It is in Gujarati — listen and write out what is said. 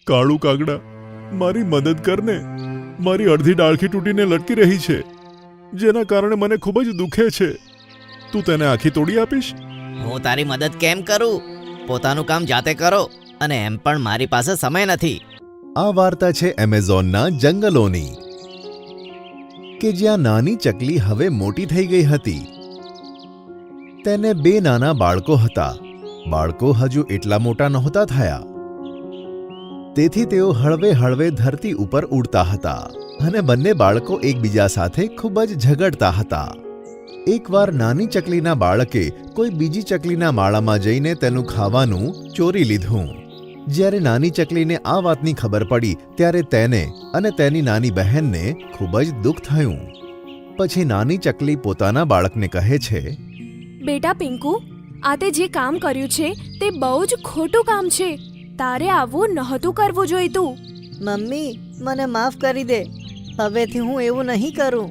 કાળુ કાગડા, મારી મદદ કરને. મારી અડધી ડાળખી તૂટીને લટકી રહી છે, જેના કારણે મને ખૂબ જ દુખે છે. તું તેને આખી તોડી આપીશ? હું તારી મદદ કેમ કરું? પોતાનું કામ જાતે કરો, અને એમ પણ મારી પાસે સમય નથી. આ વાર્તા છે એમેઝોનના જંગલોની, કે જ્યાં નાની ચકલી હવે મોટી થઈ ગઈ હતી. તેને 2 નાના બાળકો હતા. બાળકો હજુ એટલા મોટા નહોતા થયા, તેથી તેઓ હળવે હળવે ધરતી ઉપર ઉડતા હતા અને બંને બાળકો એકબીજા સાથે ખૂબ જ ઝઘડતા હતા. એકવાર નાની ચકલીના બાળકે કોઈ બીજી ચકલીના માળામાં જઈને તેનું ખાવાનું ચોરી લીધું. જ્યારે નાની ચકલીને આ વાતની ખબર પડી ત્યારે તેને અને તેની નાની બહેનને ખૂબ જ દુઃખ થયું. પછી નાની ચકલી પોતાના બાળકને કહે છે, બેટા પિંકુ, આ તે જે કામ કર્યું છે તે બહુ જ ખોટું કામ છે. તારે આવું નહોતું કરવું જોઈતું. મમ્મી, મને માફ કરી દે. હવેથી હું એવું નહીં કરું.